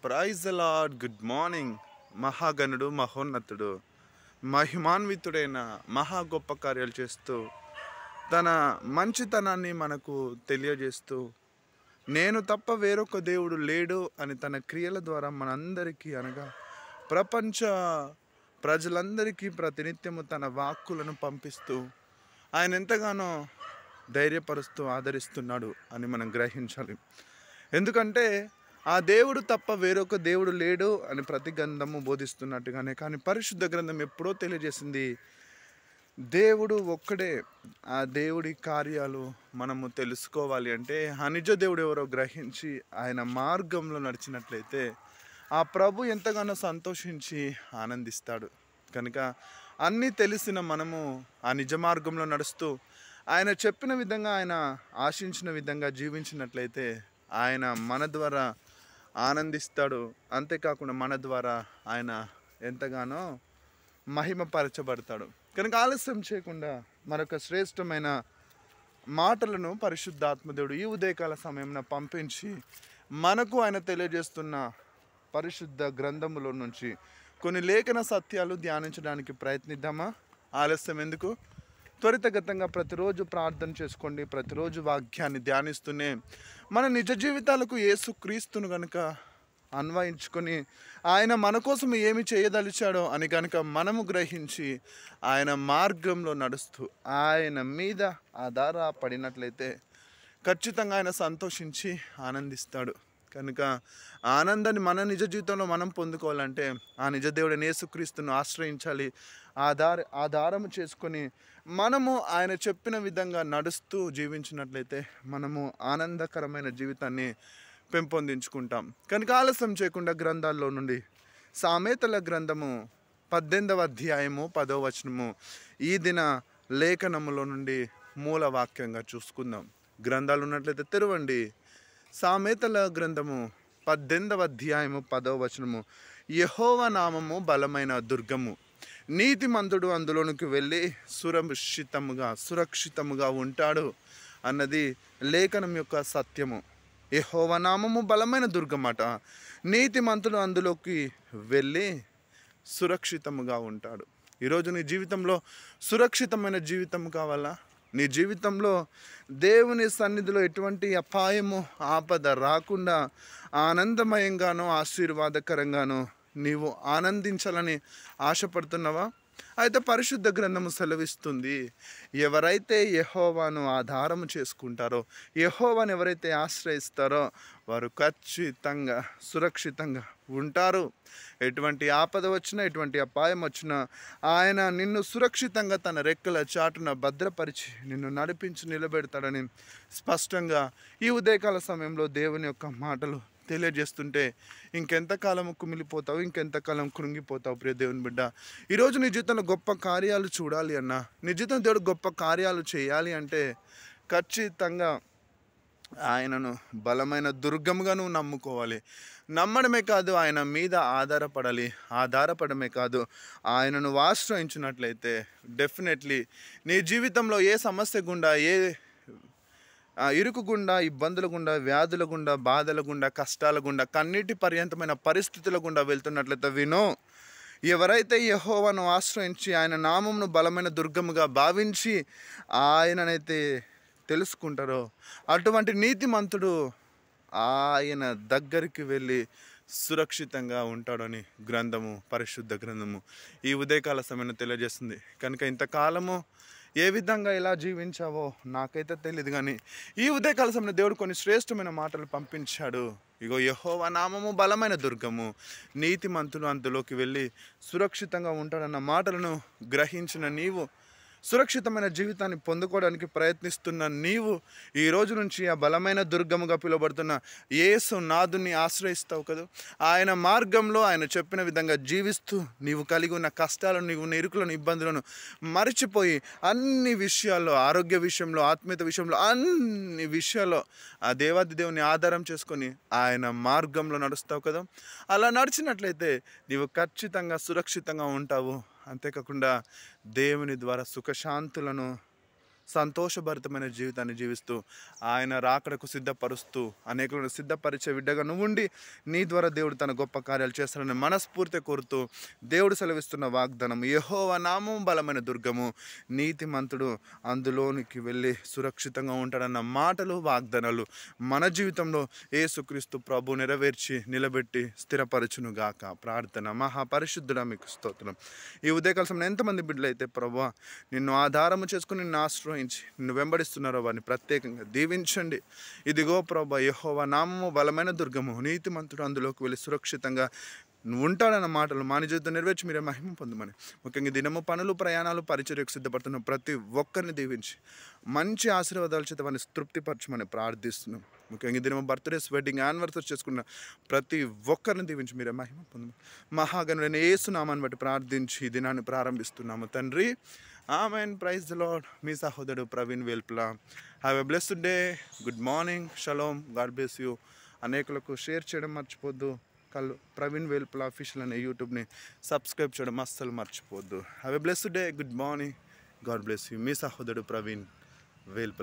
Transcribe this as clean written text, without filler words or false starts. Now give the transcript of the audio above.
Praise the lord. Good morning. మహాగణుడు, మహోన్నతుడు, మహిమాన్వితుడైన మహా గొప్ప కార్యాలు చేస్తూ తన మంచితనాన్ని మనకు తెలియజేస్తూ నేను తప్ప వేరొక దేవుడు లేడు అని తన క్రియల ద్వారా మనందరికీ అనగా ప్రపంచ ప్రజలందరికీ ప్రతినిత్యము తన వాక్కులను పంపిస్తూ ఆయన ఎంతగానో ధైర్యపరుస్తూ ఆదరిస్తున్నాడు అని మనం గ్రహించాలి. ఎందుకంటే ఆ దేవుడు తప్ప వేరొక దేవుడు లేడు అని ప్రతి గ్రంథము బోధిస్తున్నట్టుగానే, కానీ పరిశుద్ధ గ్రంథం ఎప్పుడో తెలియజేసింది దేవుడు ఒక్కడే. ఆ దేవుడి కార్యాలు మనము తెలుసుకోవాలి అంటే ఆ నిజ దేవుడు ఎవరో గ్రహించి ఆయన మార్గంలో నడిచినట్లయితే ఆ ప్రభు ఎంతగానో సంతోషించి ఆనందిస్తాడు. కనుక అన్నీ తెలిసిన మనము ఆ నిజ మార్గంలో నడుస్తూ ఆయన చెప్పిన విధంగా, ఆయన ఆశించిన విధంగా జీవించినట్లయితే ఆయన మన ద్వారా ఆనందిస్తాడు. అంతేకాకుండా మన ద్వారా ఆయన ఎంతగానో మహిమపరచబడతాడు. కనుక ఆలస్యం చేయకుండా మరొక శ్రేష్టమైన మాటలను పరిశుద్ధాత్మదేవుడు ఈ ఉదయకాల సమయంలో పంపించి మనకు ఆయన తెలియజేస్తున్న పరిశుద్ధ గ్రంథములో నుంచి కొన్ని లేఖన సత్యాలు ధ్యానించడానికి ప్రయత్నిద్దామా? ఆలస్యం ఎందుకు? త్వరితగతంగా ప్రతిరోజు ప్రార్థన చేసుకోండి. ప్రతిరోజు వాక్యాన్ని ధ్యానిస్తూనే మన నిజ జీవితాలకు యేసుక్రీస్తును కనుక అన్వయించుకొని ఆయన మన కోసం ఏమి చేయదలిచాడో అని కనుక మనము గ్రహించి ఆయన మార్గంలో నడుస్తూ ఆయన మీద ఆధారపడినట్లయితే ఖచ్చితంగా ఆయన సంతోషించి ఆనందిస్తాడు. కనుక ఆనందాన్ని మన నిజ జీవితంలో మనం పొందుకోవాలంటే ఆ నిజ దేవుడైన యేసుక్రీస్తును ఆశ్రయించాలి. ఆధారము చేసుకొని మనము ఆయన చెప్పిన విధంగా నడుస్తూ జీవించినట్లయితే మనము ఆనందకరమైన జీవితాన్ని పెంపొందించుకుంటాం. కనుక ఆలస్యం చేయకుండా గ్రంథాల్లో నుండి సామెతల గ్రంథము 18వ అధ్యాయము 10వ వచనము ఈ దిన లేఖనములో నుండి మూల వాక్యంగా చూసుకుందాం. గ్రంథాలు ఉన్నట్లయితే తెరవండి. సామెతల గ్రంథము 18వ అధ్యాయము 10వ వచనము, యెహోవా నామము బలమైన దుర్గము, నీతిమంతుడు అందులోనికి వెళ్ళి సురక్షితముగా ఉంటాడు అన్నది లేఖనం యొక్క సత్యము. యెహోవా నామము బలమైన దుర్గమట, నీతిమంతుడు అందులోకి వెళ్ళి సురక్షితముగా ఉంటాడు. ఈరోజు నీ జీవితంలో సురక్షితమైన జీవితం కావాలా? నీ జీవితంలో దేవుని సన్నిధిలో ఎటువంటి అపాయము ఆపద రాకుండా ఆనందమయంగానో ఆశీర్వాదకరంగానో నీవు ఆనందించాలని ఆశపడుతున్నావా? అయితే పరిశుద్ధ గ్రంథము సెలవిస్తుంది, ఎవరైతే యెహోవాను ఆధారము చేసుకుంటారో, యెహోవాను ఎవరైతే ఆశ్రయిస్తారో వారు ఖచ్చితంగా సురక్షితంగా ఉంటారు. ఎటువంటి ఆపద వచ్చినా, ఎటువంటి అపాయం వచ్చినా ఆయన నిన్ను సురక్షితంగా తన రెక్కల చాటున భద్రపరిచి నిన్ను నడిపించి నిలబెడతాడని స్పష్టంగా ఈ ఉదయకాల సమయంలో దేవుని యొక్క మాటలు తెలియజేస్తుంటే ఇంకెంతకాలం కుమిలిపోతావు, ఇంకెంతకాలం కృంగిపోతావు ప్రియ దేవుని బిడ్డ. ఈరోజు నీ జీవితంలో గొప్ప కార్యాలు చూడాలి అన్నా, నీ జీవితంలో దేవుడు గొప్ప కార్యాలు చేయాలి అంటే ఖచ్చితంగా ఆయనను బలమైన దుర్గముగా నువ్వు నమ్ముకోవాలి. నమ్మడమే కాదు, ఆయన మీద ఆధారపడమే కాదు, ఆయనను ఆశ్రయించినట్లయితే డెఫినెట్లీ నీ జీవితంలో ఏ సమస్య గుండా, ఏ ఇరుకు గుండా, ఇబ్బందుల గుండా, వ్యాధుల గుండా, బాధల గుండా, కష్టాల గుండా, కన్నీటి పర్యంతమైన పరిస్థితుల గుండా వెళ్తున్నట్లయితే వినో, ఎవరైతే యెహోవాను ఆశ్రయించి ఆయన నామమును బలమైన దుర్గముగా భావించి ఆయననైతే తెలుసుకుంటారో అటువంటి నీతిమంతుడు ఆయన దగ్గరికి వెళ్ళి సురక్షితంగా ఉంటాడని గ్రంథము, పరిశుద్ధ గ్రంథము ఈ ఉదయకాల సమయంలో తెలియజేస్తుంది. కనుక ఇంతకాలము ఏ విధంగా ఎలా జీవించావో నాకైతే తెలియదు, కానీ ఈ ఉదయకాల సమయంలో దేవుడు కొన్ని శ్రేష్టమైన మాటలు పంపించాడు. ఇగో యెహోవా నామము బలమైన దుర్గము, నీతిమంతుడు అందులోకి వెళ్ళి సురక్షితంగా ఉంటాడన్న మాటలను గ్రహించిన నీవు, సురక్షితమైన జీవితాన్ని పొందుకోవడానికి ప్రయత్నిస్తున్న నీవు ఈ రోజు నుంచి ఆ బలమైన దుర్గముగా పిలువబడుతున్న యేసు నాథుని ఆశ్రయిస్తావు కదా. ఆయన మార్గంలో ఆయన చెప్పిన విధంగా జీవిస్తూ నీవు కలిగి ఉన్న కష్టాలను, నీవు ఇరుకులను, ఇబ్బందులను మరిచిపోయి అన్ని విషయాల్లో, ఆరోగ్య విషయంలో, ఆత్మీయత విషయంలో, అన్ని విషయాల్లో ఆ దేవాది దేవుని ఆధారం చేసుకొని ఆయన మార్గంలో నడుస్తావు కదా. అలా నడిచినట్లయితే నీవు ఖచ్చితంగా సురక్షితంగా ఉంటావు. అంతేకాకుండా దేవుని ద్వారా సుఖశాంతులను సంతోషభరితమైన జీవితాన్ని జీవిస్తూ ఆయన రాకడకు సిద్ధపరుస్తూ అనేకులను సిద్ధపరిచే బిడ్డగా నువ్వుండి నీ ద్వారా దేవుడు తన గొప్ప కార్యాలు చేస్తారని మనస్ఫూర్తి కోరుతూ దేవుడు సెలవిస్తున్న వాగ్దానం, యెహోవా నామం బలమైన దుర్గము, నీతిమంతుడు అందులోనికి వెళ్ళి సురక్షితంగా ఉంటాడన్న మాటలు, వాగ్దానాలు మన జీవితంలో యేసుక్రీస్తు ప్రభు నెరవేర్చి నిలబెట్టి స్థిరపరచును గాక. ప్రార్థన. మహాపరిశుద్ధుడా మీకు స్తోత్రం. ఈ ఉదయకాల సమయంలో ఎంతమంది బిడ్డలైతే ప్రభువా నిన్ను ఆధారము చేసుకుని నిన్ను ఆశ్రయించి నిన్ను వెంబడిస్తున్నారో వారిని ప్రత్యేకంగా దీవించండి. ఇదిగో ప్రభువా, యెహోవా నామము బలమైన దుర్గము, నీతిమంతుడు అందులోకి వెళ్ళి సురక్షితంగా నువ్వు ఉంటాడన్న మాటలు మా జీవితం నెరవేర్చి మీరే మహిమ పొందమని, ముఖ్యంగా దినము పనులు ప్రయాణాలు పరిచర్యకు సిద్ధపడుతున్న ప్రతి ఒక్కరిని దీవించి మంచి ఆశీర్వాదాల చేత వారిని తృప్తిపరచమని ప్రార్థిస్తున్నాం. ముఖ్యంగా దినము బర్త్డేస్, వెడ్డింగ్, యానివర్సరీ చేసుకున్న ప్రతి ఒక్కరిని దీవించి మీరే మహిమ పొందమని మహాగణుడైన యేసు నామాన్ని బట్టి ప్రార్థించి ఈ దినాన్ని ప్రారంభిస్తున్నాము తండ్రి. ఆమెన్. Praise the lord. మీ సహోదరుడు Praveen Velpula. Have a blessed day. Good morning. Shalom. God bless you. అనేకులకు షేర్ చేయడం మర్చిపోద్దు. ప్రవీణ్ వేల్పుల అఫీషియల్ అనే యూట్యూబ్ని సబ్స్క్రైబ్ చేయడం అస్సలు మర్చిపోద్దు. Have a blessed day. Good morning. God bless you. మీ సహోదరుడు ప్రవీణ్ వేల్పుల.